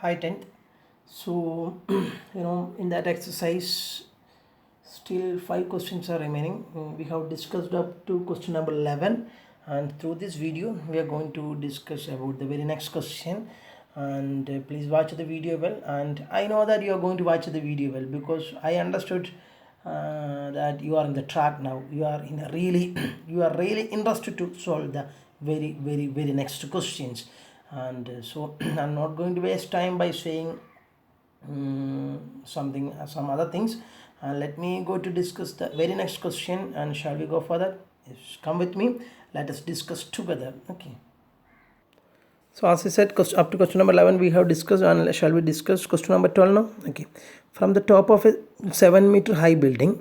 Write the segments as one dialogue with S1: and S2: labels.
S1: Hi 10th. So in that exercise still 5 questions are remaining. We have discussed up to question number 11, and through this video we are going to discuss about the very next question. And please watch the video well, and I know that you are going to watch the video well because I understood that you are in the track now. You are in a really you are really interested to solve the very next questions. And so I'm not going to waste time by saying some other things. Let me go to discuss the very next question. And shall we go further? Yes, come with me, let us discuss together. Okay, so as I said, up to question number 11 we have discussed, and shall we discuss question number 12 now? Okay, from the top of a 7-meter high building.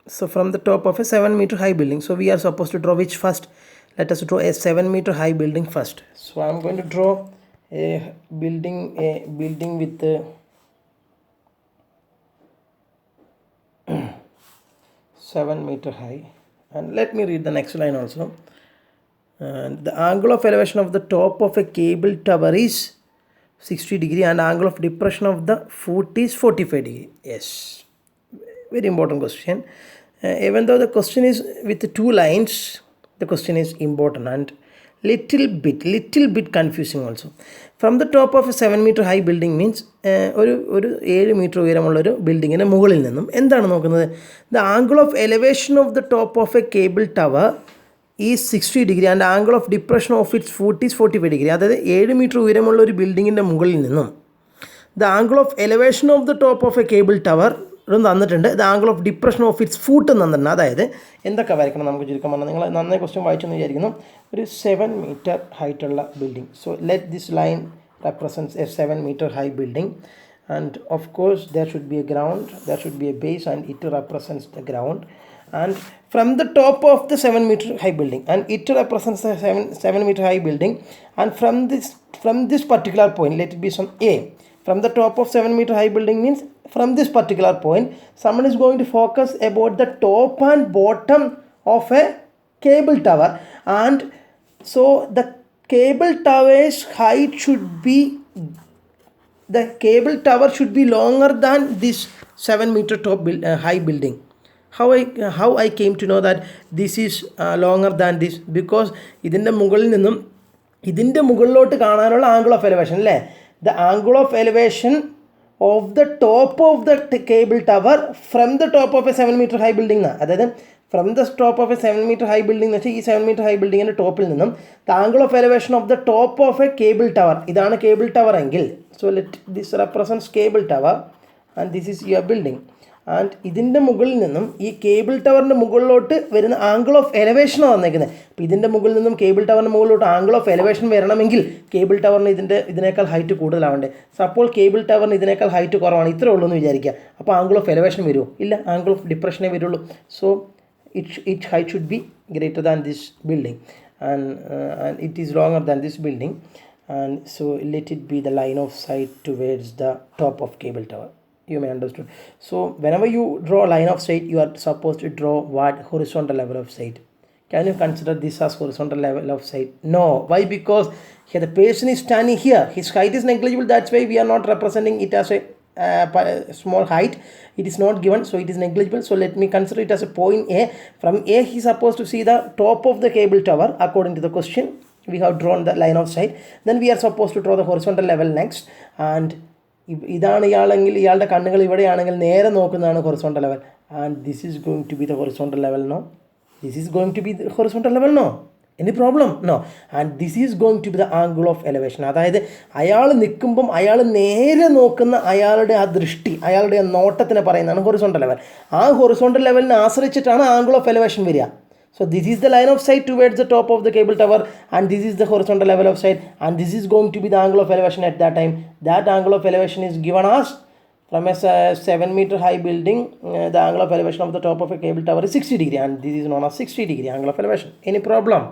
S1: So from the top of a 7-meter high building, so we are supposed to draw which first? Let us draw a 7-meter high building first. So I'm going to draw a building with 7-meter high, and let me read the next line also. And the angle of elevation of the top of a cable tower is 60 degree, and angle of depression of the foot is 45 degree. Yes, very important question. Even though the question is with 2 lines, the question is important and little bit confusing also. From the top of a 7-meter high building means ഒരു 7 metre ഉയരമുള്ളൊരു ബിൽഡിങ്ങിന് മുകളിൽ നിന്നും എന്താണ് നോക്കുന്നത്? The angle of elevation of the top of a cable tower is 60 degree and angle of depression of its foot is 45 degree. അതായത് 7 meter ഉയരമുള്ള ഒരു ബിൽഡിങ്ങിൻ്റെ മുകളിൽ നിന്നും the angle of elevation of the top of a cable tower തന്നിട്ടുണ്ട്. The angle of depression of its foot തന്നിട്ടുണ്ട്. അതായത് എന്തൊക്കെ വരയ്ക്കണം നമുക്ക് ചുരുക്കം പറഞ്ഞാൽ, നിങ്ങൾ നന്നായി ക്വസ്റ്റ്യൻ വായിച്ചെന്ന് വിചാരിക്കുന്നു. ഒരു 7 മീറ്റർ ഹൈറ്റുള്ള building. So let this line represents a 7-meter high building, and of course there should be a ground, there should be a base, and it represents the ground. And from the top of the 7-meter high building, and it represents the 7-meter high building, and from this particular point, let it be some A. From the top of 7-meter high building means from this particular point someone is going to focus about the top and bottom of a cable tower. And so the cable tower's height should be, the cable tower should be longer than this 7-meter high building. How I came to know that this is longer than this? Because ഇതിൻ്റെ മുകളിൽ നിന്നും ഇതിൻ്റെ മുകളിലോട്ട് കാണാനുള്ള angle of elevation അല്ലേ? The angle of elevation of the top of the cable tower from the top of a 7-meter high building. അതായത് from the top of A 7-meter high building എന്ന് വെച്ചാൽ ഈ 7-meter ഹൈ ബിൽഡിങ്ങിൻ്റെ ടോപ്പിൽ നിന്നും the angle of elevation of the top of a cable tower, ഇതാണ് cable tower എങ്കിൽ, so let this represents cable tower and this is your building. And ഇതിൻ്റെ മുകളിൽ നിന്നും ഈ കേബിൾ ടവറിൻ്റെ മുകളിലോട്ട് വരുന്ന ആംഗിൾ ഓഫ് എലവേഷനാണ് വന്നേക്കുന്നത്. അപ്പോൾ ഇതിൻ്റെ മുകളിൽ നിന്നും കേബിൾ ടവറിൻ്റെ മുകളിലോട്ട് ആംഗിൾ ഓഫ് എലവേഷൻ വരണമെങ്കിൽ കേബിൾ ടവറിന് ഇതിനേക്കാൾ ഹൈറ്റ് കൂടുതലാവണ്ടേ. സപ്പോൾ കേബിൾ ടവറിന് ഇതിനേക്കാൾ ഹൈറ്റ് കുറവാണ്, ഇത്രേ ഉള്ളൂ എന്ന് വിചാരിക്കുക. അപ്പോൾ ആംഗിൾ ഓഫ് എലവേഷൻ വരുമോ? ഇല്ല, ആംഗിൾ ഓഫ് ഡിപ്രഷനേ വരുള്ളൂ. So its height should be greater than this building, and it is longer than this building. And so let it be the line of sight towards the top of cable tower. You may understood. So whenever you draw line of sight, you are supposed to draw what? Horizontal level of sight. Can you consider this as horizontal level of sight? No. Why? Because here the person is standing here, his height is negligible, that's why we are not representing it as a small height. It is not given, so it is negligible. So let me consider it as a point A. From A he is supposed to see the top of the cable tower according to the question. We have drawn the line of sight. Then we are supposed to draw the horizontal level next. And ഇതാണ് ഇയാളെങ്കിൽ ഇയാളുടെ കണ്ണുകൾ ഇവിടെയാണെങ്കിൽ നേരെ നോക്കുന്നതാണ് horizontal level. And this is going to be the horizontal level. No, this is going to be the horizontal level. No, any problem? No. And this is going to be the angle of elevation. അതായത് അയാൾ നിൽക്കുമ്പം അയാൾ നേരെ നോക്കുന്ന അയാളുടെ ആ ദൃഷ്ടി, അയാളുടെ ആ നോട്ടത്തിനെ പറയുന്നതാണ് ഹൊറിസോണ്ടൽ ലെവൽ. ആ ഹൊറിസോണ്ടൽ ലെവലിനെ ആശ്രയിച്ചിട്ടാണ് ആംഗിൾ ഓഫ് എലവേഷൻ വരിക. So this is the line of sight towards the top of the cable tower, and this is the horizontal level of sight, and this is going to be the angle of elevation at that time. That angle of elevation is given as, from a 7-meter high building, the angle of elevation of the top of a cable tower is 60 degree, and this is known as 60 degree angle of elevation. Any problem?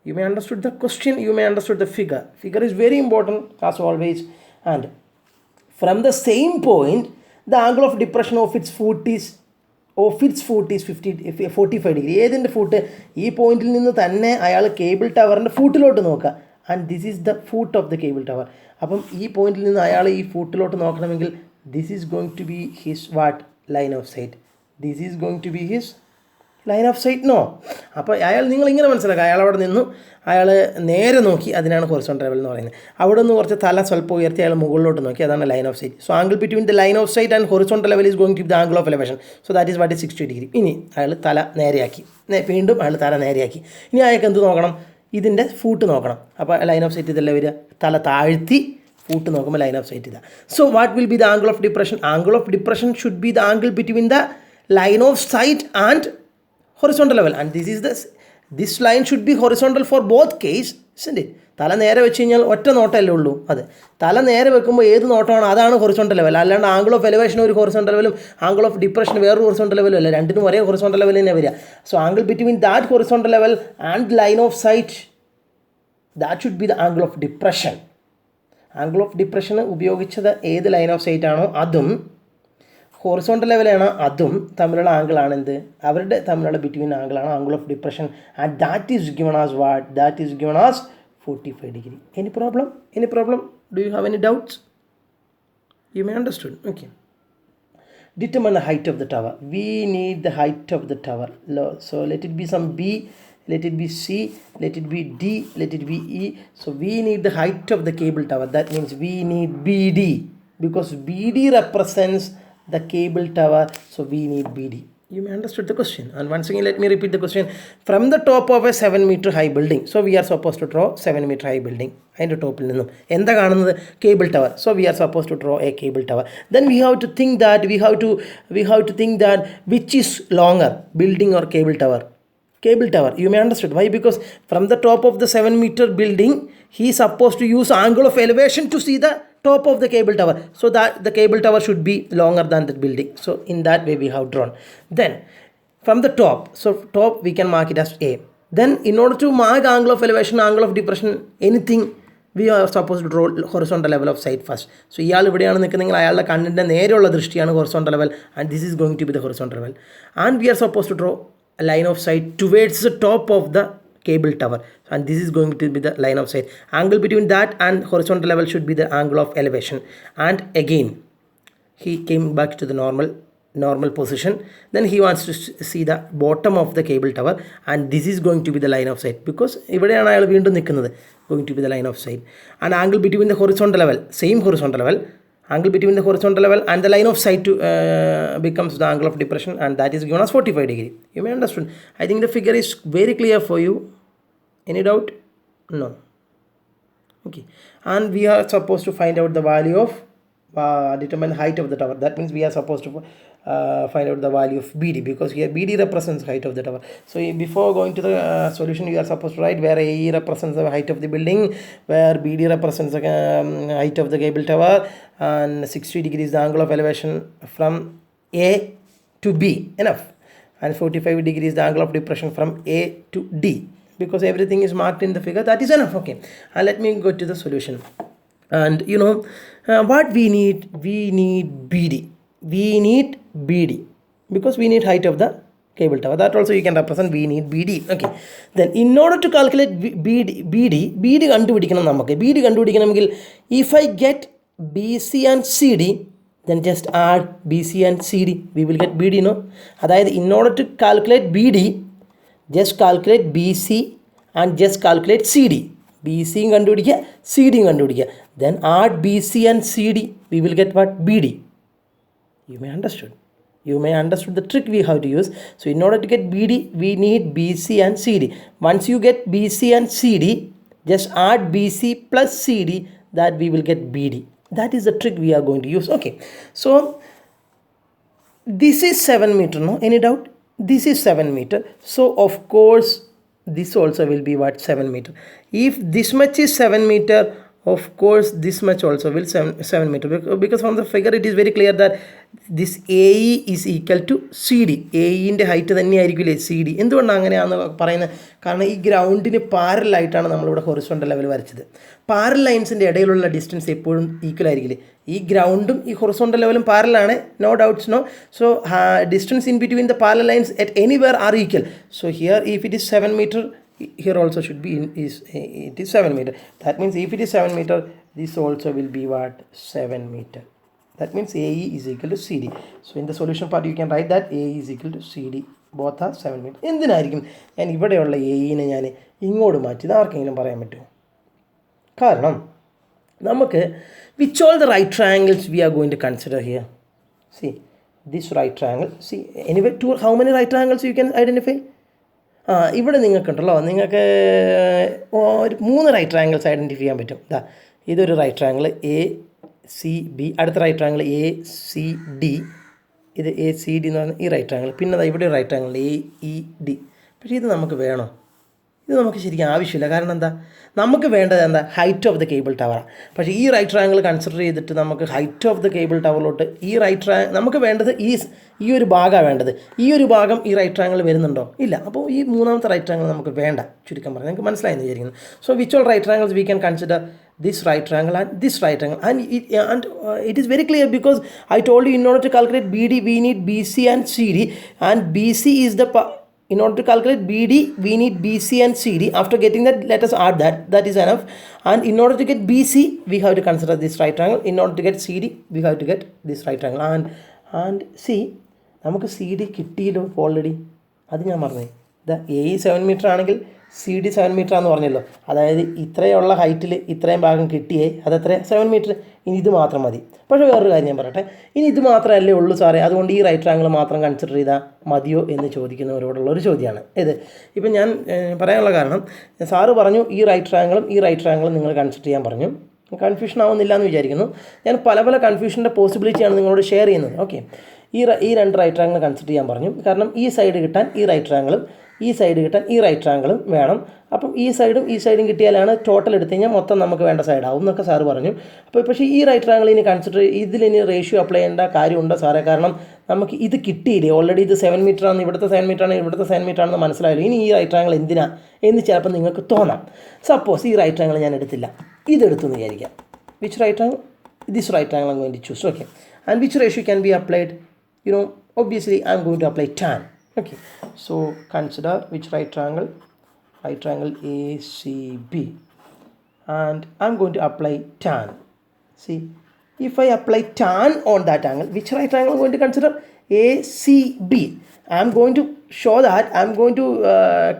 S1: You may understood the question, you may understood the figure. Figure is very important as always. And from the same point, the angle of depression of its foot is 45 degree. ഏതിൻ്റെ foot? ഈ പോയിന്റിൽ നിന്ന് തന്നെ അയാൾ cable ടവറിൻ്റെ ഫൂട്ടിലോട്ട് നോക്കുക. and this is the foot of the cable tower. അപ്പം ഈ പോയിന്റിൽ നിന്ന് അയാൾ ഈ ഫൂട്ടിലോട്ട് നോക്കണമെങ്കിൽ this is going to be his what line of sight. This is going to be his line of sight no. അപ്പോൾ അയാൾ നിങ്ങളിങ്ങനെ മനസ്സിലാക്കുക, അയാൾ അവിടെ നിന്നു, അയാൾ നേരെ നോക്കി, അതിനാണ് ഹൊറിസോണ്ടൽ ലെവൽ എന്ന് പറയുന്നത്. അവിടെ നിന്ന് കുറച്ച് തല സ്വല്പം ഉയർത്തി അയാൾ മുകളിലോട്ട് നോക്കി, അതാണ് line of sight. So angle between the line of sight and horizontal level is going to be the angle of elevation. So that is what is 60 degree. ഇനി അയാൾ തല നേരെയാക്കി, വീണ്ടും അയാൾ തല നേരെയാക്കി. ഇനി അയാൾക്ക് എന്ത് നോക്കണം? ഇതിൻ്റെ ഫൂട്ട് നോക്കണം. അപ്പോൾ ലൈൻ ഓഫ് സൈറ്റ് ഇതല്ലേ വരിക, തല താഴ്ത്തി ഫൂട്ട് നോക്കുമ്പോൾ ലൈൻ ഓഫ് സൈറ്റ് ഇതാ. So what will be the angle of depression? Angle of depression should be the angle between the line of sight and horizontal level, and this line should be horizontal for both case, isn't it? തല നേരെ വെച്ച് കഴിഞ്ഞാൽ ഒറ്റ നോട്ടമല്ലേ ഉള്ളൂ. അതെ, തല നേരെ വെക്കുമ്പോൾ ഏത് നോട്ടമാണ് അതാണ് ഹൊറിസോണ്ടൽ ലെവൽ. അല്ലാണ്ട് ആംഗിൾ ഓഫ് എലിവേഷൻ ഒരു ഹൊറിസോണ്ടൽ ലെവലും ആംഗിൾ ഓഫ് ഡിപ്രഷൻ വേറൊരു ഹൊറിസോണ്ടൽ ലെവലും അല്ല, രണ്ടിനും ഒരേ ഹൊറിസോണ്ടൽ ലെവൽ തന്നെ വരിക. So angle between that horizontal level and line of sight, that should be the angle of depression. Angle of depression ഉപയോഗിച്ചത് ഏത് ലൈൻ ഓഫ് സൈറ്റ് ആണോ അതും ഹൊറിസോണ്ടൽ ലെവലാണ് അതും തമ്മിലുള്ള ആംഗിളാണ് എന്ത്, അവരുടെ തമ്മിലുള്ള ബിറ്റ്വീൻ ആംഗിളാണ് angle of depression. And that is given as what? That is given as 45 degree. Any problem? Any problem? Do you have any doubts? You may understood. Okay. Determine the height of the tower. We need the height of the tower. So let it be some B, let it be C, let it be D, let it be E. So we need the height of the cable tower. That means we need BD, because BD represents the cable tower. So we need BD. You may understood the question. And once again let me repeat the question. From the top of a 7-meter high building, so we are supposed to draw 7-meter high building. അതിൻ്റെ ടോപ്പിൽ നിന്നും എന്താ കാണുന്നത്? Cable tower. So we are suppose to draw a cable tower. Then we have to think that which is longer, building or cable tower? Cable tower. You may understand why, because from the top of the 7-meter building he is supposed to use angle of elevation to see the top of the cable tower, so that the cable tower should be longer than the building. So in that way we have drawn. Then from the top, so top we can mark it as A. Then in order to mark angle of elevation, angle of depression, anything, we are supposed to draw horizontal level of sight first. So ഇയാൾ ഇവിടെയാണ് നിൽക്കുന്നതെങ്കിൽ അയാളുടെ കണ്ണിൻ്റെ നേരെയുള്ള ദൃഷ്ടിയാണ് horizontal level, and this is going to be the horizontal level. And we are supposed to draw a line of sight towards the top of the cable tower, and this is going to be the line of sight. Angle between that and horizontal level should be the angle of elevation. And again he came back to the normal position. Then he wants to see the bottom of the cable tower, and this is going to be the line of sight, because ഇവിടെയാണ് അയാൾ വീണ്ടും നിൽക്കുന്നത്, going to be the line of sight. And angle between the horizontal level, same horizontal level, angle between the horizontal level and the line of sight to becomes the angle of depression, and that is given as 45 degree. You may understand. I think the figure is very clear for you. Any doubt? No. Okay. And we are supposed to find out the value of determine the height of the tower. That means we are supposed to find out the value of BD, because here BD represents height of the tower. So before going to the solution, you are supposed to write where AE represents the height of the building, where BD represents the height of the cable tower, and 60 degrees the angle of elevation from A to B. Enough. And 45 degrees the angle of depression from A to D, because everything is marked in the figure. That is enough. Okay. And let me go to the solution. And you know what we need BD. We need BD because we need height of the cable tower. That also you can represent, we need BD. Okay. Then in order to calculate BD കണ്ടുപിടിക്കണം നമുക്ക്. BD കണ്ടുപിടിക്കണമെങ്കിൽ if I get BC and CD, then just add BC and CD, we will get BD, no? അതായത് in order to calculate BD, just calculate BC and just calculate CD. BC കണ്ടുപിടിക്കുക, CD കണ്ടുപിടിക്കുക. Then add BC and CD, we will get what? BD. You may understood the trick we have to use. So in order to get BD, we need BC and CD. Once you get BC and CD, just add BC plus CD, that we will get BD. That is the trick we are going to use. Okay. So this is 7 meter, no? Any doubt? This is 7 meter. So of course this also will be what? 7 meter. If this much is 7 meter, of course this much also will 7 meter, because from the figure it is very clear that this AE is equal to CD. AE ൻ്റെ height തന്നെയായിരിക്കില്ലേ CD. എന്തുകൊണ്ടാണ് അങ്ങനെയാണെന്ന് പറയുന്നത്? കാരണം ഈ ഗ്രൗണ്ടിന് പാരലായിട്ടാണ് നമ്മളിവിടെ horizontal level വരച്ചത്. Parallel ലൈൻസിൻ്റെ ഇടയിലുള്ള distance എപ്പോഴും ഈക്വൽ ആയിരിക്കില്ലേ? ഈ ഗ്രൗണ്ടും ഈ ഹൊറിസോണ്ടൽ ലെവലും പാരലാണ്, no doubts, no. So distance in between the parallel lines at anywhere are equal. So here if it is 7 meter, here also should be it is 7 meter. That means if it is 7 meter, this also will be what? 7 meter. That means AE is equal to CD. So in the solution part you can write that AE is equal to CD. Both are 7 meter. എന്തിനായിരിക്കും ഞാൻ ഇവിടെയുള്ള എയിനെ ഞാൻ ഇങ്ങോട്ട് മാറ്റിയത് ആർക്കെങ്കിലും പറയാൻ പറ്റുമോ? കാരണം നമുക്ക് which all the right triangles we are going to consider here? See this right triangle. See anyway, how many right triangles you can identify? ഇവിടെ നിങ്ങൾക്കുണ്ടല്ലോ, നിങ്ങൾക്ക് ഒരു 3 റൈറ്റ് ട്രയാങ്കിൾസ് ഐഡൻറ്റിഫൈ ചെയ്യാൻ പറ്റും. ഇതൊരു right triangle A C B, അടുത്ത right triangle A C D, ഇത് A C D എന്ന് പറഞ്ഞാൽ ഈ റൈറ്റ് ട്രയാങ്കിൾ, പിന്നെ ഇവിടെ ഒരു right triangle A E D. പക്ഷേ ഇത് നമുക്ക് വേണോ? ഇത് നമുക്ക് ശരിക്കും ആവശ്യമില്ല. കാരണം എന്താ, നമുക്ക് വേണ്ടത് എന്താ? ഹൈറ്റ് ഓഫ് ദ കേബിൾ ടവറാണ്. പക്ഷേ ഈ റൈറ്റ് ട്രയാങ്കിൾ കൺസിഡർ ചെയ്തിട്ട് നമുക്ക് ഹൈറ്റ് ഓഫ് ദ കേബിൾ ടവറിലോട്ട് ഈ റൈറ്റ് നമുക്ക് വേണ്ടത് ഈ ഒരു ഭാഗമാണ് വേണ്ടത്. ഈ ഒരു ഭാഗം ഈ റൈറ്റ് ട്രയാങ്കിൾ വരുന്നുണ്ടോ? ഇല്ല. അപ്പോൾ ഈ മൂന്നാമത്തെ റൈറ്റ് ട്രയാങ്കിൾ നമുക്ക് വേണ്ട. ചുരുക്കം പറഞ്ഞാൽ നിങ്ങൾക്ക് മനസ്സിലായെന്ന് വിചാരിക്കുന്നു. So which all right triangles we can consider? This right triangle and this right triangle, and it is very clear because I told you in order to calculate BD we need BC and CD, and BC is the in order to calculate BD we need BC and CD. After getting that, let us add that is enough. And in order to get BC we have to consider this right triangle. In order to get CD we have to get this right triangle. And see, നമുക്ക് CD കിട്ടിയല്ലോ already. അത് ഞാൻ പറഞ്ഞു. A 7 metre ആണെങ്കിൽ C D 7 metre ആണെന്ന് പറഞ്ഞല്ലോ. അതായത് ഇത്രയുള്ള ഹൈറ്റിൽ ഇത്രയും ഭാഗം കിട്ടിയേ അതെത്ര? 7 മീറ്റർ. ഇനി ഇത് മാത്രം മതി. പക്ഷേ വേറൊരു കാര്യം ഞാൻ പറയട്ടെ, ഇനി ഇത് മാത്രമല്ലേ ഉള്ളൂ സാറേ, അതുകൊണ്ട് ഈ റൈറ്റ് ട്രയാങ്കിൾ മാത്രം കൺസിഡർ ചെയ്താൽ മതിയോ എന്ന് ചോദിക്കുന്നവരോടുള്ളൊരു ചോദ്യമാണ് ഇത്. ഇപ്പം ഞാൻ പറയാനുള്ള കാരണം, സാറ് പറഞ്ഞു ഈ റൈറ്റ് ട്രയാങ്കിളും നിങ്ങൾ കൺസിഡർ ചെയ്യാൻ പറഞ്ഞു. കൺഫ്യൂഷൻ ആവുന്നില്ല എന്ന് വിചാരിക്കുന്നു. ഞാൻ പല കൺഫ്യൂഷൻ്റെ പോസിബിലിറ്റിയാണ് നിങ്ങളോട് ഷെയർ ചെയ്യുന്നത്. ഓക്കെ, ഈ 2 റൈറ്റ് ട്രയാങ്കിൾ കൺസിഡർ ചെയ്യാൻ പറഞ്ഞു. കാരണം ഈ സൈഡ് കിട്ടാൻ ഈ റൈറ്റ് ട്രയാങ്കിളും ഈ സൈഡ് കിട്ടാൻ ഈ റൈറ്റ് ട്രയാങ്കിളും വേണം. അപ്പം ഈ സൈഡും കിട്ടിയാലാണ് ടോട്ടൽ എടുത്തു കഴിഞ്ഞാൽ മൊത്തം നമുക്ക് വേണ്ട സൈഡാവും എന്നൊക്കെ സാറ് പറഞ്ഞു. അപ്പോൾ പക്ഷേ ഈ റൈറ്റ് ട്രയാങ്കിൾ ഇനി കൺസിഡർ ഇതിലിനി റേഷ്യോ അപ്ലൈ ചെയ്യേണ്ട കാര്യമുണ്ടോ സാറേ? കാരണം നമുക്ക് ഇത് കിട്ടിയില്ലേ ഓൾറെഡി. ഇത് 7 മീറ്റർ ആണ്, ഇവിടുത്തെ 7 മീറ്റർ ആണ്, ഇവിടുത്തെ 7 മീറ്റർ ആണെന്ന് മനസ്സിലായല്ലോ. ഇനി ഈ റൈറ്റ് ട്രയാങ്കിൾ എന്തിനാ എന്ന് ചിലപ്പോൾ നിങ്ങൾക്ക് തോന്നാം. സപ്പോസ് ഈ റൈറ്റ് ട്രയാങ്കിൾ ഞാൻ എടുത്തില്ല, ഇതെടുത്തു എന്ന് വിചാരിക്കാം. Which right triangle? This right triangle I'm going to choose. Okay, and which ratio can be applied? Obviously I am going to apply tan. Okay, so consider which right triangle ACB, and I am going to apply tan. See, if I apply tan on that angle, which right triangle I am going to consider? ACB. I am going to show that, I am going to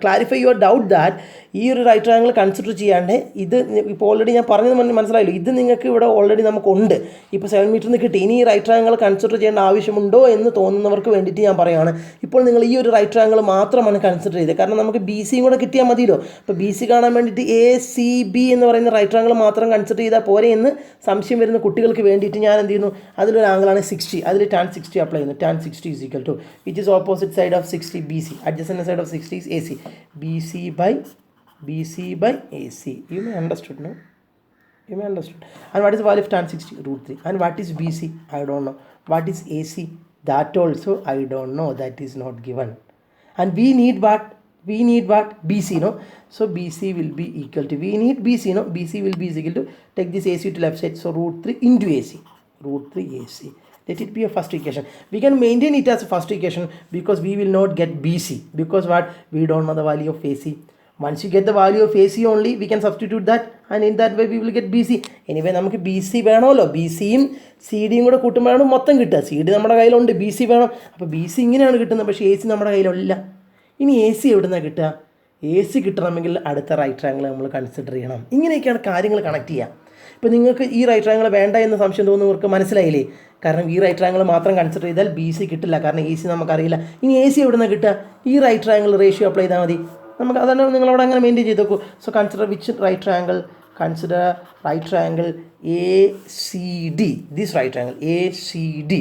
S1: clarify your doubt that ഈ ഒരു right triangle consider ചെയ്യാണ്ട് ഇത് ഇപ്പോൾ already ഞാൻ പറഞ്ഞത് മനസ്സിലായല്ലോ. ഇത് നിങ്ങൾക്ക് ഇവിടെ ഓൾറെഡി നമുക്കുണ്ട്. ഇപ്പോൾ 7 മീറ്ററിന് കിട്ടി. ഇനി ഈ റൈറ്റ് ട്രയാങ്കിൾ കൺസിഡർ ചെയ്യേണ്ട ആവശ്യമുണ്ടോ എന്ന് തോന്നുന്നവർക്ക് വേണ്ടിയിട്ട് ഞാൻ പറയുകയാണ്. ഇപ്പോൾ നിങ്ങൾ ഈ ഒരു റൈറ്റ് ട്രയാങ്കിൾ മാത്രമാണ് കൺസിഡർ ചെയ്തത്. കാരണം നമുക്ക് ബി സിയും കൂടെ കിട്ടിയാൽ മതിയല്ലോ. അപ്പോൾ ബി സി കാണാൻ വേണ്ടിയിട്ട് ACB എന്ന് പറയുന്ന റൈറ്റ് ട്രയാങ്കിൾ മാത്രം കൺസിഡർ ചെയ്താൽ പോരെ എന്ന് സംശയം വരുന്ന കുട്ടികൾക്ക് വേണ്ടിയിട്ട് ഞാൻ എന്ത് ചെയ്യുന്നു, അതിലൊരു ആംഗിളാണ് 60, അതിൽ tan 60 അപ്ലൈ ചെയ്യുന്നു. tan 60 is equal to, which is opposite side of 60, BC. Adjacent side of 60 is AC. BC by AC. You may understood, no? You may understood. And what is the value of tan 60? √3. And what is BC? I don't know. What is AC? That also I don't know. That is not given. And we need what? BC, no? So BC will be equal to, we need BC, no? BC will be equal to, take this AC to left side, so √3 into AC. √3 AC. Let it be a first equation. We can maintain it as a first equation because we will not get BC. Because what? We don't know the value of AC. Once you get the value of AC only, we can substitute that, and in that way we will get BC. Anyway, നമുക്ക് BC വേണമല്ലോ. BCയും CDയും കൂടെ കൂട്ടുമ്പോഴാണ് മൊത്തം കിട്ടുക. CD നമ്മുടെ കയ്യിലുണ്ട്, BC വേണം. അപ്പോൾ BC ഇങ്ങനെയാണ് കിട്ടുന്നത്, പക്ഷേ AC നമ്മുടെ കയ്യിലില്ല. ഇനി AC എവിടെ നിന്നാണ് കിട്ടുക? AC കിട്ടണമെങ്കിൽ അടുത്ത റൈറ്റ് ട്രയാങ്കിൾ നമ്മൾ കൺസിഡർ ചെയ്യണം. ഇങ്ങനെയൊക്കെയാണ് കാര്യങ്ങൾ കണക്ട് ചെയ്യുക. ഇപ്പോൾ നിങ്ങൾക്ക് ഈ റൈറ്റ് ട്രയാങ്കിൾ വേണ്ട എന്ന് സംശയം തോന്നുന്നവർക്ക് മനസ്സിലായില്ലേ? കാരണം ഈ റൈറ്റ് ട്രയാങ്കിൾ മാത്രം കൺസിഡർ ചെയ്താൽ BC കിട്ടില്ല, കാരണം AC നമുക്കറിയില്ല. ഇനി AC എവിടെ നിന്നാണ് കിട്ടുക? ഈ റൈറ്റ് ട്രയാങ്കിൾ റേഷ്യോ അപ്ലൈ ചെയ്താൽ മതി. നമുക്ക് അതാണ് നിങ്ങളവിടെ അങ്ങനെ മെയിൻറ്റെയിൻ ചെയ്ത് നോക്കൂ. So consider which right triangle? Consider right triangle ACD. This right triangle ACD.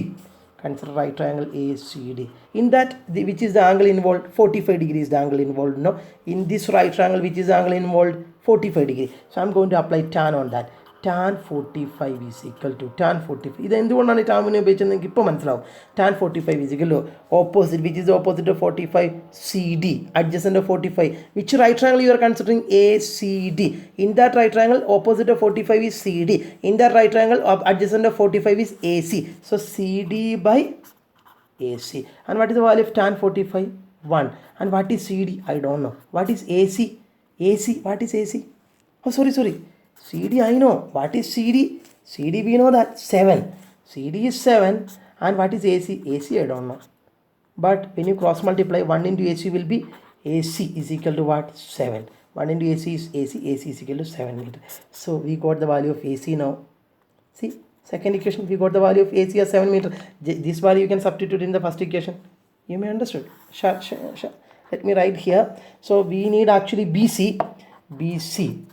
S1: Consider right triangle ACD. In that, which is the angle involved? 45 degrees the angle involved. No, in this right triangle, which is the angle involved? 45 degree. So I am going to apply tan on that. Tan 45 is equal to, tan 45. ഇത് എന്തുകൊണ്ടാണ് ഈ ടാമിനെ ഉപയോഗിച്ചത് നിങ്ങൾക്ക് ഇപ്പോൾ മനസ്സിലാവും. Tan 45 is equal to opposite, which is the opposite of 45? CD. Adjacent of 45. Which right triangle you are considering? ACD. In that right triangle, opposite of 45 is CD. In that right triangle, adjacent of 45 is AC. So CD by AC. And what is the value of tan 45? 1. And what is CD? I don't know. What is AC? AC, what is AC? Oh, sorry. CD, I know. What is CD? CD, we know that 7. CD is 7. And what is AC? AC, I don't know. But when you cross multiply, 1 into AC will be AC is equal to what? 7. 1 into AC is AC. AC is equal to 7 meter. So we got the value of AC now. See, second equation, we got the value of AC as 7 meter. This value you can substitute in the first equation. You may understood. Sure. Let me write here. So we need actually BC.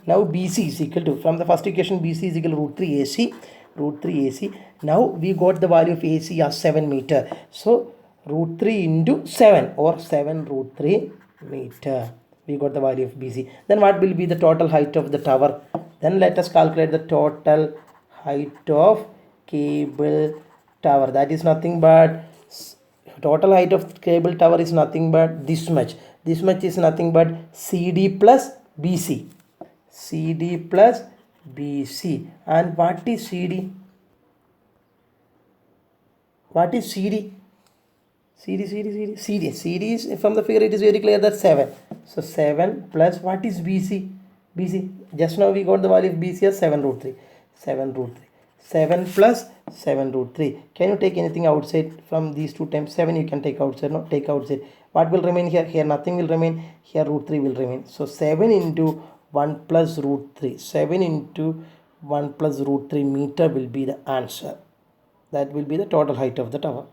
S1: Now BC is equal to, from the first equation, BC is equal to root 3 AC. Now we got the value of AC as 7 meter. So root 3 into 7 or 7 root 3 meter. We got the value of BC. Then what will be the total height of the tower? Then let us calculate the total height of cable tower. That is nothing but, total height of cable tower is nothing but this much. This much is nothing but CD plus BC. CD plus BC. And what is CD? What is CD? CD is, from the figure it is very clear that 7. So 7 plus what is BC? Just now we got the value of BC as 7 root 3. 7 plus 7 root 3. Can you take anything outside from these two times? 7 you can take outside. No, take outside. What will remain here? Here nothing will remain. Here root 3 will remain. So 7 into 1 plus root 3. 7 into 1 plus root 3 meter will be the answer. That will be the total height of the tower.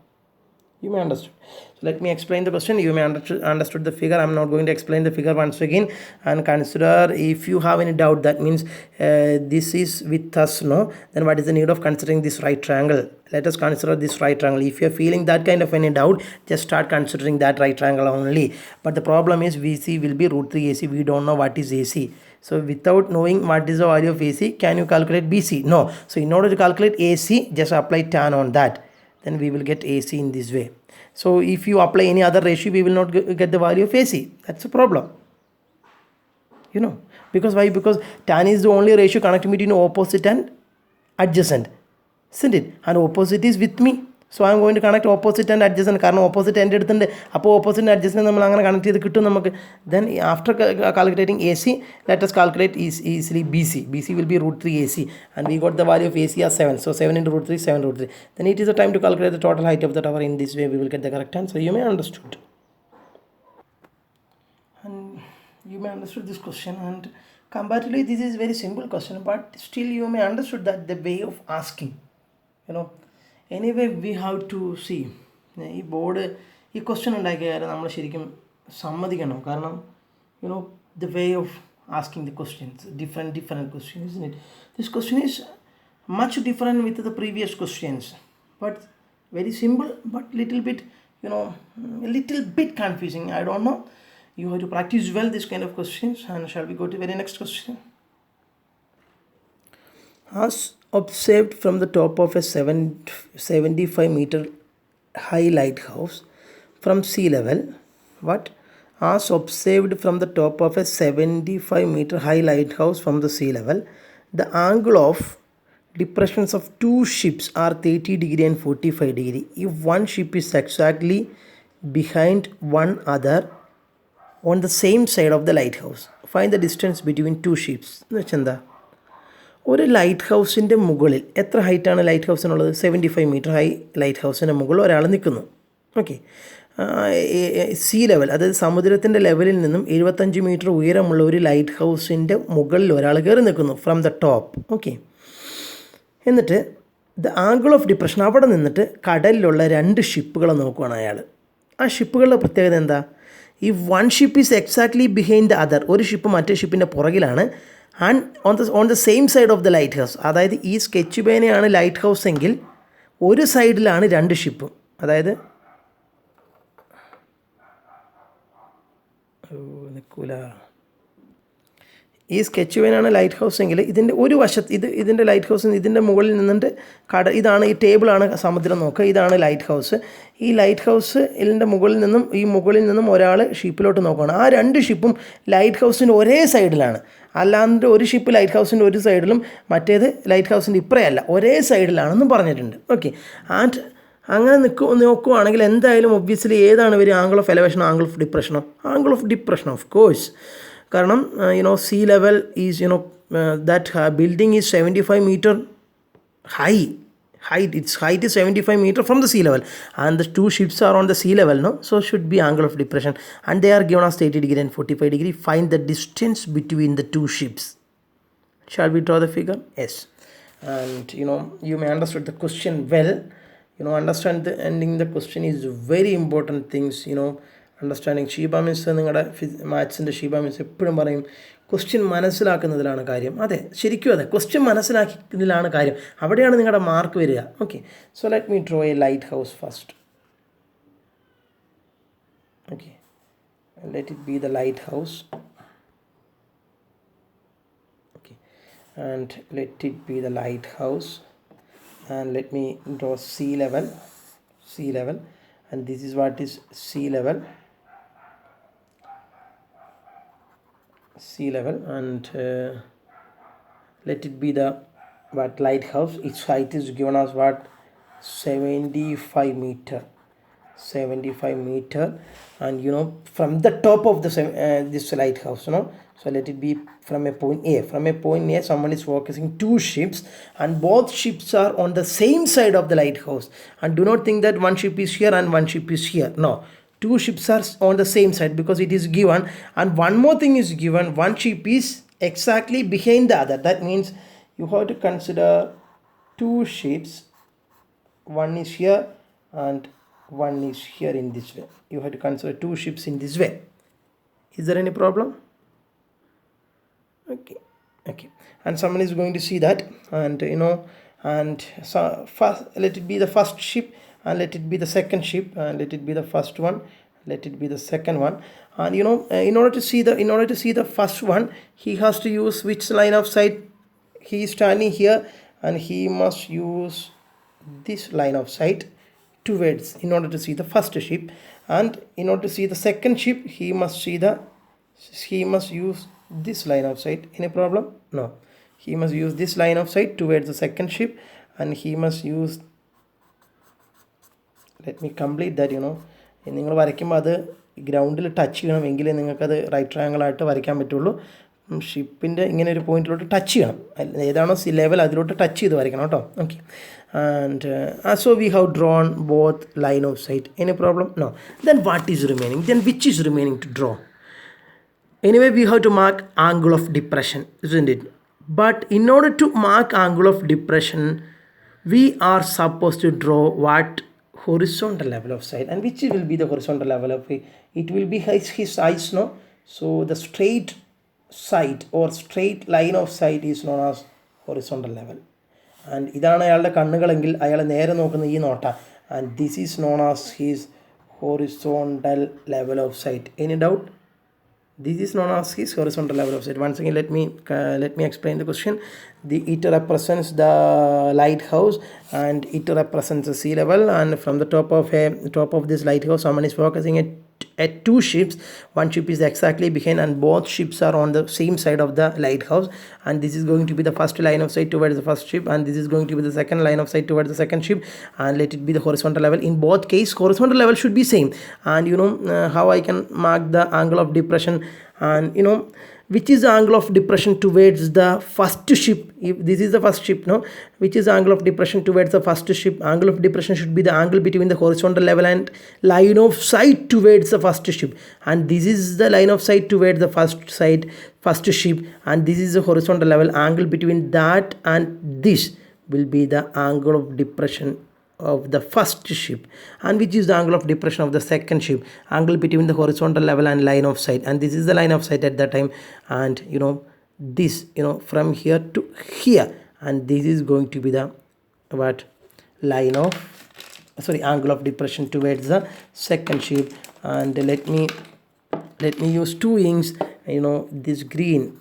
S1: You may understand. So let me explain the question. You may understood the figure. I am not going to explain the figure once again. And consider, if you have any doubt, that means this is with us, no? Then what is the need of considering this right triangle? Let us consider this right triangle. If you are feeling that kind of any doubt, just start considering that right triangle only. But the problem is VC will be root 3 AC. We don't know what is AC. So without knowing what is the value of AC, can you calculate BC? No. So in order to calculate AC, just apply tan on that. Then we will get AC in this way. So if you apply any other ratio, we will not get the value of AC. That's a problem. Because why? Because tan is the only ratio connecting between opposite and adjacent, isn't it? And opposite is with me. So I am going to connect opposite and adjacent. Because opposite ended then opposite and adjacent connect. Then after calculating AC, let us calculate easily BC. BC will be root 3 AC. And we got the value of AC as 7. So 7 into root 3, 7 root 3. Then it is the time to calculate the total height of the tower. In this way, we will get the correct answer. You may understood. And you may understood this question. And comparatively, this is very simple question. But still, you may understood that the way of asking. Anyway, we have to see. ഈ board ഈ question ഉണ്ടാക്കിയാൽ നമ്മൾ ശരിക്കും സമ്മതിക്കണം. കാരണം the way of asking the questions, different questions, isn't it? This question is much different with the previous questions, but very simple, but little bit confusing. I don't know. You have to practice well this kind of questions. And shall we go to the very next question? As observed from the top of a 75 meter high lighthouse from sea level, as observed from the top of a 75 meter high lighthouse from the sea level, the angle of depressions of two ships are 30 degree and 45 degree. If one ship is exactly behind one other on the same side of the lighthouse, find the distance between two ships. എന്താ, ഒരു light ഹൗസിൻ്റെ മുകളിൽ എത്ര ഹൈറ്റാണ് light ഹൗസിനുള്ളത്? 75 metre high light ഹൗസിൻ്റെ മുകളിൽ ഒരാൾ നിൽക്കുന്നു. Okay, see level, അതായത് സമുദ്രത്തിൻ്റെ ലെവലിൽ നിന്നും 75 മീറ്റർ ഉയരമുള്ള ഒരു ലൈറ്റ് ഹൗസിൻ്റെ മുകളിൽ ഒരാൾ കയറി നിൽക്കുന്നു ഫ്രം ദ ടോപ്പ്. ഓക്കെ, എന്നിട്ട് ദ ആംഗിൾ ഓഫ് ഡിപ്രഷൻ, അവിടെ നിന്നിട്ട് കടലിലുള്ള 2 ഷിപ്പുകളെ നോക്കുകയാണ് അയാൾ. ആ ഷിപ്പുകളുടെ പ്രത്യേകത എന്താ? ഈ one ship is exactly behind the other, ഒരു ഷിപ്പ് മറ്റേ ഷിപ്പിൻ്റെ പുറകിലാണ്. And on the same side of the lighthouse, അതായത് ഈ സ്കെച്ച് പേനയാണ് ലൈറ്റ് ഹൗസ് എങ്കിൽ ഒരു സൈഡിലാണ് 2 ഷിപ്പും. അതായത് നിൽക്കൂല, ഈ സ്കെച്ച് പേനാണ് ലൈറ്റ് ഹൗസ് എങ്കിൽ ഇതിൻ്റെ ഒരു വശത്ത് ഇതിൻ്റെ ലൈറ്റ് ഹൗസ്, ഇതിൻ്റെ മുകളിൽ നിന്നിട്ട് ഇതാണ് ഈ ടേബിളാണ് സമുദ്രം നോക്കുക, ഇതാണ് ലൈറ്റ് ഹൗസ്. ഈ ലൈറ്റ് ഹൗസ് ഇതിൻ്റെ മുകളിൽ നിന്നും ഒരാൾ ഷിപ്പിലോട്ട് നോക്കുകയാണ്. ആ 2 ഷിപ്പും ലൈറ്റ് ഹൗസിൻ്റെ ഒരേ സൈഡിലാണ്. അല്ലാണ്ട് ഒരു ഷിപ്പ് ലൈറ്റ് ഹൗസിൻ്റെ ഒരു സൈഡിലും മറ്റേത് ലൈറ്റ് ഹൗസിൻ്റെ ഇപ്പറയല്ല, ഒരേ സൈഡിലാണെന്നും പറഞ്ഞിട്ടുണ്ട്. ഓക്കെ, ആൻഡ് അങ്ങനെ നോക്കുകയാണെങ്കിൽ എന്തായാലും ഒബ്വിയസ്ലി ഏതാണ് വരിക? ആംഗിൾ ഓഫ് എലവേഷനോ ആംഗിൾ ഓഫ് ഡിപ്രഷനോ? Angle of depression of course. കാരണം sea level is that building is 75 meter high. Its height is 75 meter from the sea level, and the two ships are on the sea level, no, so should be angle of depression, and they are given as 80 degree and 45 degree. Find the distance between the two ships. Shall we draw the figure? Yes. And you may understand the question well. Understanding the question is very important things. Understanding Sheeba miss നിങ്ങളുടെ മാത്സിൻ്റെ Sheeba miss എപ്പോഴും പറയും question മനസ്സിലാക്കുന്നതിലാണ് കാര്യം. അതെ, ശരിക്കും അതെ, question മനസ്സിലാക്കുന്നതിലാണ് കാര്യം. അവിടെയാണ് നിങ്ങളുടെ മാർക്ക് വരിക. Okay, so let me draw A light house first. Okay, let it be the light house. And let it be the lighthouse, and let me draw sea level, and this is what is sea level, and let it be the lighthouse. Its height is given as 75 meter, and from the top of this lighthouse, so let it be from a point A. From a point A, someone is focusing two ships, and both ships are on the same side of the lighthouse. And do not think that one ship is here and one ship is here. No, two ships are on the same side because it is given. And one more thing is given: one ship is exactly behind the other. That means you have to consider two ships. One is here and one is here in this way. You have to consider two ships in this way. Is there any problem? Okay, and someone is going to see that, and and so first, let it be the first ship, and let it be the second ship, and let it be the first one, let it be the second one. And in order to see the first one, he has to use which line of sight? He is standing here, and he must use this line of sight towards, in order to see the first ship. And in order to see the second ship, he must use this line of sight. Any problem? No. He must use this line of sight towards the second ship, and he must use, let me complete that. നിങ്ങൾ വരയ്ക്കുമ്പോൾ അത് ഗ്രൗണ്ടിൽ touch ചെയ്യണമെങ്കിൽ നിങ്ങൾക്കത് right triangle ആയിട്ട് വരയ്ക്കാൻ പറ്റുള്ളൂ. ഷിപ്പിൻ്റെ ഇങ്ങനെ ഒരു പോയിന്റിലോട്ട് ടച്ച് ചെയ്യണം. ഏതാണോ സി ലെവൽ അതിലോട്ട് ടച്ച് ചെയ്ത് വരയ്ക്കണം കേട്ടോ. Okay, and so we have drawn both line of sight. Any problem? No. Then what is remaining? Then which is remaining to draw? Anyway, we have to mark angle of depression, isn't it? But in order to mark angle of depression, we are supposed to draw what? Horizontal level of sight. And which will be the horizontal level of it? It will be his eyes, no? So the straight sight or straight line of sight is known as horizontal level. And ഇതാണ് അയാളുടെ കണ്ണുകളെങ്കിൽ അയാൾ നേരെ നോക്കുന്ന ഈ NOTA, and this is known as his horizontal level of sight. Any doubt? This is known as his horizontal level of sight. Once again, let me explain the question. It represents the lighthouse, and it represents the sea level. And from the top of this lighthouse, someone is focusing at two ships. One ship is exactly behind, and both ships are on the same side of the lighthouse. And this is going to be the first line of sight towards the first ship, and this is going to be the second line of sight towards the second ship. And let it be the horizontal level. In both cases, horizontal level should be same. And how I can mark the angle of depression, and which is the angle of depression towards the first ship. If this is the first ship, no, which is the angle of depression towards the first ship? Angle of depression should be the angle between the horizontal level and line of sight towards the first ship. And this is the line of sight towards the first ship, and this is the horizontal level. Angle between that and this will be the angle of depression of the first ship. And which is the angle of depression of the second ship? Angle between the horizontal level and line of sight. And this is the line of sight at that time. And this from here to here, and this is going to be the angle of depression towards the second ship. And let me use two inks. This green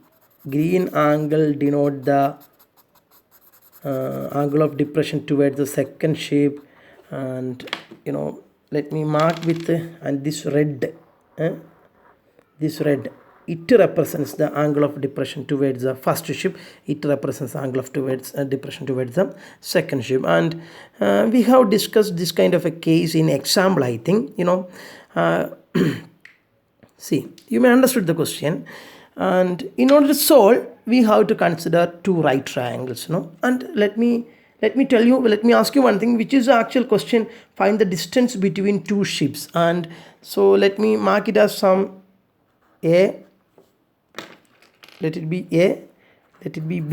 S1: angle denote the angle of depression towards the second ship. And let me mark with and this red, it represents the angle of depression towards the first ship. It represents the angle of depression towards the second ship. And we have discussed this kind of a case in example, I think. See, you may understood the question. And in order to solve, we have to consider two right triangles, and let me ask you one thing, which is the actual question. Find the distance between two ships. And so let me mark it as some A, let it be A, let it be B,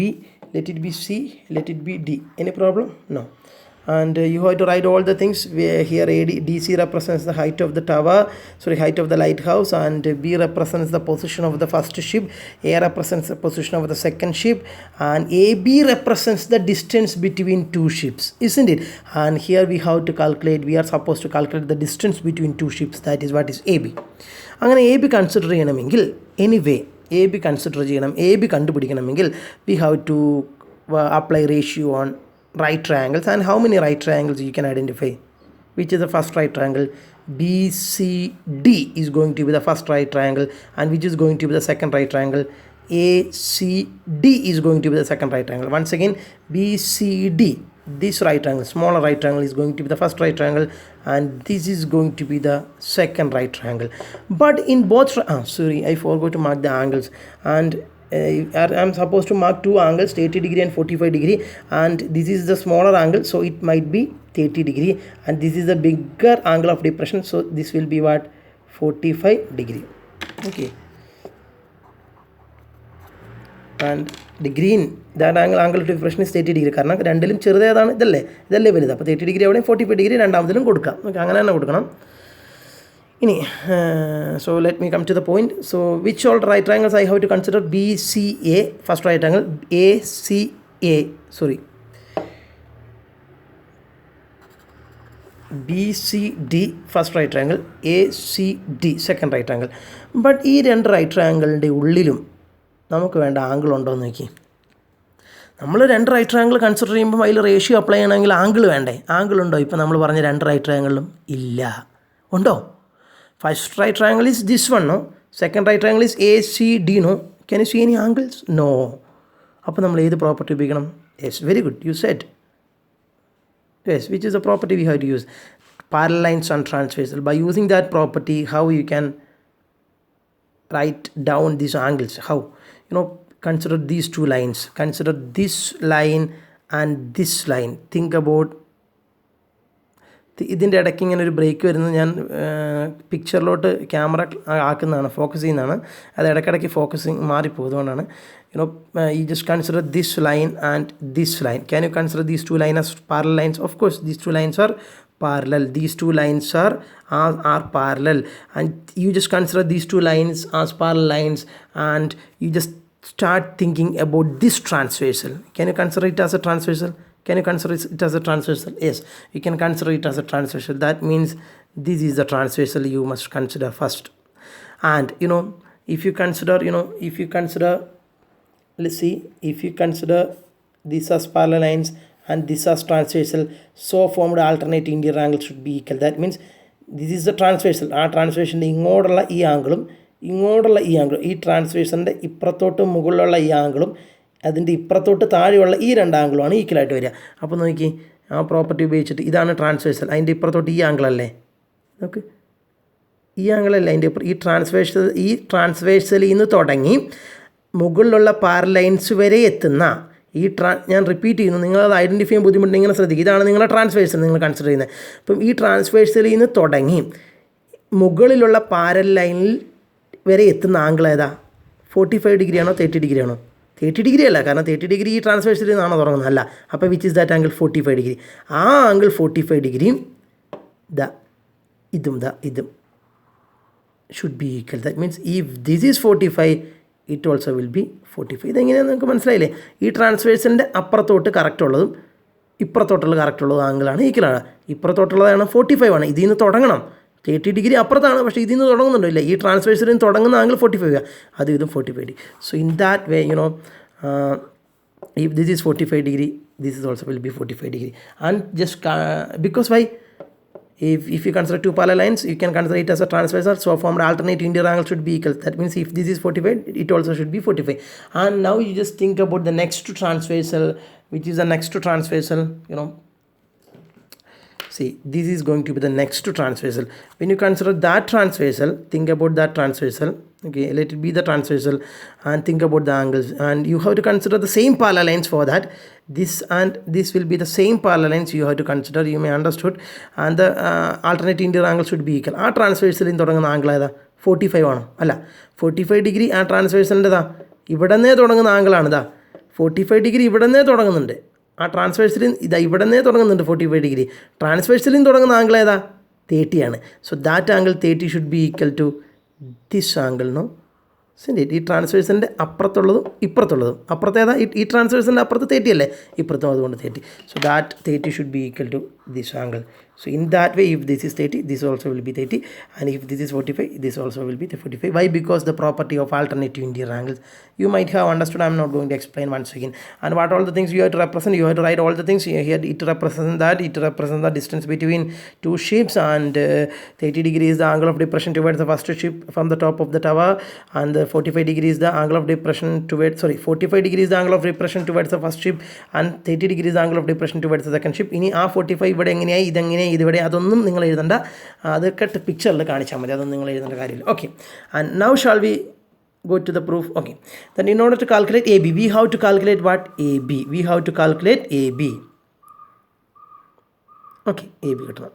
S1: let it be C, let it be D. Any problem? No. And you have to write all the things. Here DC represents the height of the tower, height of the lighthouse, and B represents the position of the first ship, A represents the position of the second ship, and AB represents the distance between two ships, isn't it? And here we are supposed to calculate the distance between two ships. That is what is AB. അങ്ങനെ AB consider ചെയ്യണമെങ്കിൽ, anyway AB consider ചെയ്യണം, AB കണ്ടുപിടിക്കണമെങ്കിൽ we have to apply ratio on right triangles. And how many right triangles you can identify? Which is the first right triangle? BCD is going to be the first right triangle. And which is going to be the second right triangle? ACD is going to be the second right triangle. Once again, BCD, this right triangle, smaller right triangle, is going to be the first right triangle, and this is going to be the second right triangle. But in both I forgot to mark the angles. And I'm supposed to mark two angles, 80 degree and 45 degree, and this is the smaller angle, so it might be 30 degree, and this is the bigger angle of depression, so this will be what? 45 degree. Okay. And the green, that angle of depression is 30 degree. കാരണം രണ്ടിലും ചെറുതേതാണ്, ഇതല്ലേ വലുത്. അപ്പോൾ 30 degree അവിടെ 45 degree രണ്ടാമതിലും കൊടുക്കാം. Okay, അങ്ങനെ തന്നെ കൊടുക്കണം. So let me come to the point. So which all right triangles I have to consider? BCA, first right triangle. BCD, first right triangle. ACD, second right triangle. But ഈ രണ്ട് right ട്രയാങ്കിളിൻ്റെ ഉള്ളിലും നമുക്ക് വേണ്ട angle ഉണ്ടോ എന്ന് നോക്കി. നമ്മൾ രണ്ട് റൈറ്റ് ട്രയാങ്കിൾ കൺസിഡർ ചെയ്യുമ്പോൾ അതിൽ റേഷ്യോ അപ്ലൈ ചെയ്യണമെങ്കിൽ ആംഗിൾ വേണ്ടേ? ആംഗിൾ ഉണ്ടോ? ഇപ്പോൾ നമ്മൾ പറഞ്ഞ രണ്ട് റൈറ്റ് ട്രയാങ്കിളിലും ഇല്ല. ഉണ്ടോ? First right triangle is this one, no? Second right triangle is ACD, no? Can you see any angles? No. അപ്പോൾ നമ്മൾ ഏത് പ്രോപ്പർട്ടി ഉപയോഗിക്കണം? Yes, very good, you said. Yes, which is the property we have to use? Parallel lines and transversal. By using that property, how you can write down these angles? How? Consider these two lines. Consider this line and this line. Think about ഇതിൻ്റെ ഇടയ്ക്ക് ഇങ്ങനെ ഒരു break വരുന്നത് ഞാൻ പിക്ചറിലോട്ട് camera ആക്കുന്നതാണ്, focus ചെയ്യുന്നതാണ്. അത് ഇടയ്ക്കിടയ്ക്ക് focusing മാറിപ്പോകുന്നതുകൊണ്ടാണ്. You just consider this line and this line. Can you consider these two lines as parallel lines? Of course, these two lines are parallel. These two lines are parallel. And you just consider these two lines as parallel lines, and you just start thinking about this transversal. Can you consider it as a transversal? Can you consider it as a transversal? Yes, you can consider it as a transversal. That means this is the transversal you must consider first. And if you consider let's see, if you consider these as parallel lines and this as transversal, so formed alternate interior angles should be equal. That means this is the transversal. ആ ട്രാൻസ്വേഷൻ്റെ ഇങ്ങോട്ടുള്ള ഈ ആംഗിളും ഈ ട്രാൻസ്വേഷൻ്റെ ഇപ്പുറത്തോട്ടും മുകളിലുള്ള ഈ ആംഗിളും അതിൻ്റെ ഇപ്പുറത്തോട്ട് താഴെയുള്ള ഈ രണ്ട് ആംഗിളുമാണ് ഈക്വലായിട്ട് വരിക. അപ്പോൾ നോക്കി, ആ പ്രോപ്പർട്ടി ഉപയോഗിച്ചിട്ട് ഇതാണ് ട്രാൻസ്വേഴ്സൽ, അതിൻ്റെ ഇപ്പുറത്തോട്ട് ഈ ആംഗിളല്ലേ, നോക്ക് ഈ ആംഗിളല്ലേ അതിൻ്റെ ഈ ട്രാൻസ്വേഴ്സലിൽ നിന്ന് തുടങ്ങി മുകളിലുള്ള പാരലൈൻസ് വരെ എത്തുന്ന ഞാൻ റിപ്പീറ്റ് ചെയ്യുന്നു, നിങ്ങളത് ഐഡൻറ്റിഫൈ ചെയ്യാൻ ബുദ്ധിമുട്ടുണ്ടെങ്കിൽ ഇങ്ങനെ ശ്രദ്ധിക്കുക. ഇതാണ് നിങ്ങളുടെ ട്രാൻസ്വേഴ്സൽ നിങ്ങൾ കൺസിഡർ ചെയ്യുന്നത്. അപ്പം ഈ ട്രാൻസ്വേഴ്സലിൽ നിന്ന് തുടങ്ങി മുകളിലുള്ള പാരലൈനിൽ വരെ എത്തുന്ന ആംഗിൾ ഏതാ? 45 ഡിഗ്രി ആണോ 30 ഡിഗ്രി ആണോ? 30 ഡിഗ്രി അല്ല, കാരണം 30 ഡിഗ്രി ഈ ട്രാൻസ്വേഴ്സലിൽ നിന്നാണോ തുടങ്ങുന്നത്? അല്ല. അപ്പോൾ which is that angle? 45 degree. ആ ആംഗിൾ 45 ഡിഗ്രിയും ഇതും should be equal. That means if this is 45, it also will be 45. ഇതെങ്ങനെയാണെന്ന് നിങ്ങൾക്ക് മനസ്സിലായില്ലേ? ഈ ട്രാൻസ്വേഴ്സലിൻ്റെ അപ്പുറത്തോട്ട് കറക്റ്റുള്ളതും ഇപ്പുറത്തോട്ടുള്ള കറക്റ്റുള്ളതും ആംഗിളാണ് ഈക്വലാണ്. ഇപ്പുറത്തോട്ടുള്ളതാണ് 45 ആണ്. ഇതിൽ നിന്ന് തുടങ്ങണം. 30 ഡിഗ്രി അപ്പുറത്താണ്, പക്ഷേ ഇതിൽ നിന്ന് തുടങ്ങുന്നുണ്ടോ? ഇല്ല. ഈ ട്രാൻസ്വേഴ്സലിൽ നിന്ന് തുടങ്ങുന്ന ആംഗിൾ 45 അത് ഇതും 45 degree. So in that way if this is 45 degree, this is also will be 45 degree. And just because why? If you consider two parallel lines, you can consider it as a transversal, so formed alternate interior angle should be equal. That means if this is 45, it also should be 45. And now you just think about the next transversal, which is the next transversal, see, this is going to be the next transversal. When you consider that transversal, think about that transversal. Okay, let it be the transversal, and think about the angles, and you have to consider the same parallel lines for that. This and this will be the same parallel lines you have to consider. You may understood, and the alternate interior angle should be equal. ആ ട്രാൻസ്വേഴ്സലിൽ തുടങ്ങുന്ന angle ഏതാ? 45 ആണോ? അല്ല, 45 degree ആ ട്രാൻസ്വേഴ്സലിൻ്റെതാ ഇവിടെ നിന്നേ തുടങ്ങുന്ന ആംഗിളാണ് ഇതാ. 45 ഡിഗ്രി ഇവിടെ നിന്നേ തുടങ്ങുന്നുണ്ട്. ആ ട്രാൻസ്വേഴ്സലിൽ ഇതാ ഇവിടെ നിന്നേ തുടങ്ങുന്നുണ്ട് 45 ഡിഗ്രി. ട്രാൻസ്വേഴ്സലിൽ തുടങ്ങുന്ന ആംഗിൾ ഏതാ? 30 ആണ്. So that angle 30 should be equal to this angle, no? ഈ ട്രാൻസ്വേഴ്സിൻ്റെ അപ്പുറത്തുള്ളതും ഇപ്പുറത്തുള്ളതും അപ്പുറത്തേതാ ഈ ട്രാൻസ്വേഴ്സിൻ്റെ അപ്പുറത്ത് 30 അല്ലേ, ഇപ്പുറത്തും അതുകൊണ്ട് 30. So that 30 should be equal to this angle. So in that way, if this is 30, this also will be 30, and if this is 45, this also will be the 45. Why? Because the property of alternative interior angles. You might have understood. I am not going to explain once again. And what all the things you have to represent? You have to write all the things here. It represents that. It represents the distance between two ships, and 30 degrees is the angle of depression towards the first ship from the top of the tower, and 45 degrees is the angle of depression towards 45 degrees is the angle of depression towards the first ship, and 30 degrees is the angle of depression towards the second ship. ഇനി ആ 45 ഇവിടെ എങ്ങനെയായി, ഇതെങ്ങനെ, ഇതിവിടെ, അതൊന്നും നിങ്ങൾ എഴുതണ്ട. അതൊക്കെ പിക്ചറിൽ കാണിച്ചാൽ മതി, അതൊന്നും നിങ്ങൾ എഴുതേണ്ട കാര്യമില്ല. Okay, and now shall we go to the proof. Okay, then in order to calculate AB, we have to calculate what? AB. We have to calculate AB. Okay, AB കിട്ടണം.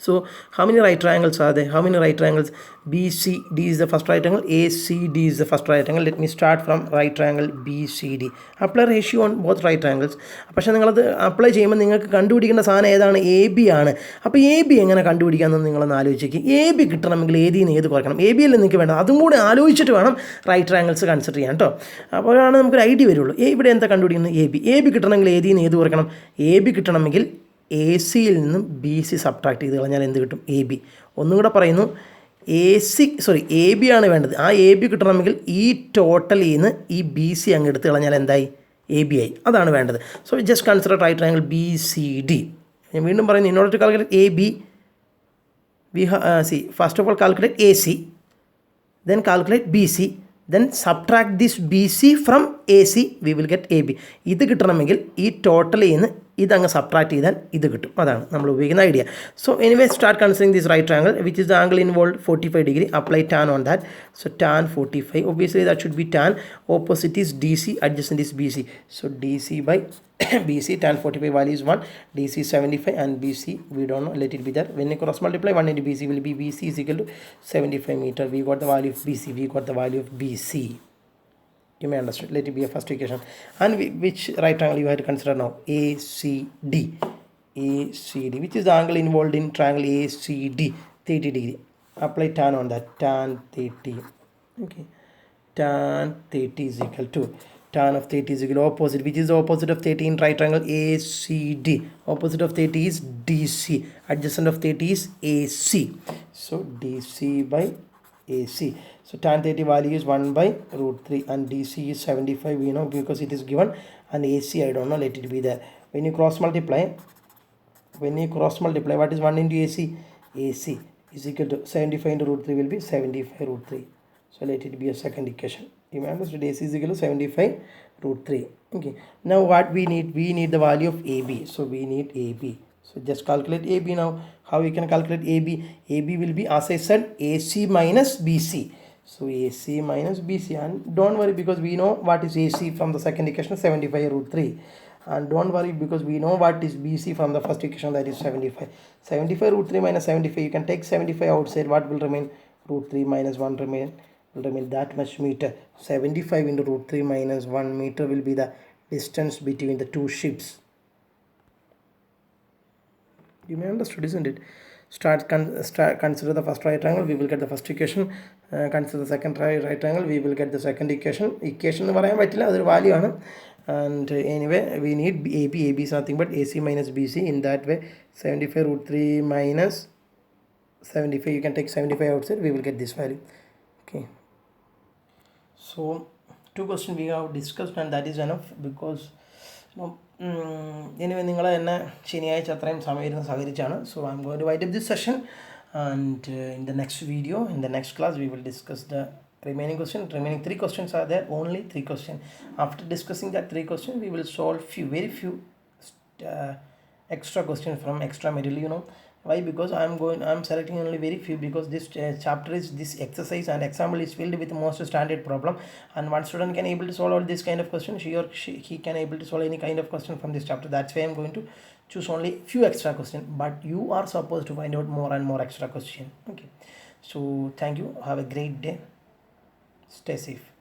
S1: So how many right triangles are there? How many right triangles? BCD is the first right triangle, ACD is the first right triangle. Let me start from right triangle BCD. Apply ratio on both right triangles. പക്ഷേ നിങ്ങളത് apply ചെയ്യുമ്പോൾ നിങ്ങൾക്ക് കണ്ടുപിടിക്കേണ്ട സാധനം ഏതാണ്? A B ആണ്. അപ്പോൾ A B എങ്ങനെ കണ്ടുപിടിക്കാമെന്ന് നിങ്ങളൊന്ന് ആലോചിക്കുക. എ ബി കിട്ടണമെങ്കിൽ ഏതിന് ഏത് കുറയ്ക്കണം? എ ബി അല്ലേ നിങ്ങൾക്ക് വേണം, അതും കൂടി ആലോചിച്ചിട്ട് വേണം റൈറ്റ് ട്രയാങ്കിൾസ് കൺസിഡർ ചെയ്യാൻ കേട്ടോ. അപ്പോഴാണ് നമുക്കൊരു ഐഡിയ വരുള്ളൂ. ഇവിടെ എന്താ കണ്ടുപിടിക്കുന്നത്? എ ബി കിട്ടണമെങ്കിൽ ഏതിന് ഏത് കുറയ്ക്കണം? എ ബി കിട്ടണമെങ്കിൽ എ സിയിൽ നിന്നും ബി സി സബ്ട്രാക്ട് ചെയ്ത് കളഞ്ഞാൽ എന്ത് കിട്ടും? A B. ഒന്നും കൂടെ പറയുന്നു, എ ബി ആണ് വേണ്ടത്. ആ എ ബി കിട്ടണമെങ്കിൽ ഈ ടോട്ടലിൽ നിന്ന് ഈ ബി സി അങ്ങ് എടുത്ത് കളഞ്ഞാൽ എന്തായി? എ ബി ആയി. അതാണ് വേണ്ടത്. So just consider right triangle B C D. ഞാൻ വീണ്ടും പറയുന്നു, in order to calculate A B, we first of all calculate A C, then calculate BC, then subtract this BC from AC, we will get AB. ഇത് കിട്ടണമെങ്കിൽ ഈ ടോട്ടലിൽ നിന്ന് ഇതങ്ങ് subtract ചെയ്താൽ ഇത് കിട്ടും. അതാണ് നമ്മൾ ഉപയോഗിക്കുന്ന idea. So anyway start considering this right triangle which is the angle involve 45 degree. Apply tan on that. So tan 45, obviously that should be tan. Opposite is DC, adjacent is BC. So DC by BC, tan 45 value is 1, DC 75, and BC we don't know, let it be there. When you cross multiply, 1 into BC will be BC is equal to 75 meter. We got the value of BC, we got the value of BC. You may understand. Let it be a first equation. And which right triangle you have to consider now? ACD. ACD, which is the angle involved in triangle ACD, 30 degree. Apply tan on that. Tan 30. Okay. Tan 30 is equal to tan of 30 is equal to opposite. Which is the opposite of 30 in right triangle ACD? Opposite of 30 is DC. Adjacent of 30 is AC. So DC by AC. So tan 30 value is 1 by root 3, and DC is 75, we know because it is given, and AC I don't know, let it be there. When you cross multiply, what is 1 into AC? AC is equal to 75 into root 3 will be 75 root 3. So let it be a second equation. You may understand, AC is equal to 75 root 3. Okay. Now what we need the value of AB. So we need AB. So just calculate AB now. How we can calculate AB? AB will be, as I said, AC minus BC. So AC minus BC, and don't worry because we know what is AC from the second equation, 75 root 3. And don't worry because we know what is BC from the first equation, that is 75. 75 root 3 minus 75, you can take 75 outside. What will remain? Root 3 minus 1 will remain that much meter. 75 into root 3 minus 1 meter will be the distance between the two ships. You may understood, isn't it? Consider the first right triangle, we will get the first equation. Consider the second right triangle, we will get the second equation. Equation എന്ന് പറയാൻ പറ്റില്ല, അതൊരു value ആണ്. And anyway, we need AB. AB is nothing but AC minus BC. In that way, 75 root 3 minus 75, you can take 75 outside, we will get this value. Okay. So two questions we have discussed, and that is enough because anyway നിങ്ങൾ എന്നെ ശനിയാഴ്ച അത്രയും സമയം സഹകരിച്ചാണ്. So I'm going to wind up this session, and in the next video, in the next class, we will discuss the remaining question. Remaining 3 questions are there, only 3 questions. After discussing that 3 questions, we will solve very few extra questions from extra material. Why? Because I'm selecting only very few, because this chapter is this exercise and example is filled with most standard problem, and one student can able to solve all this kind of question. He can able to solve any kind of question from this chapter. That's why I'm going to choose only few extra question, but you are supposed to find out more and more extra question. Okay, so thank you, have a great day, stay safe.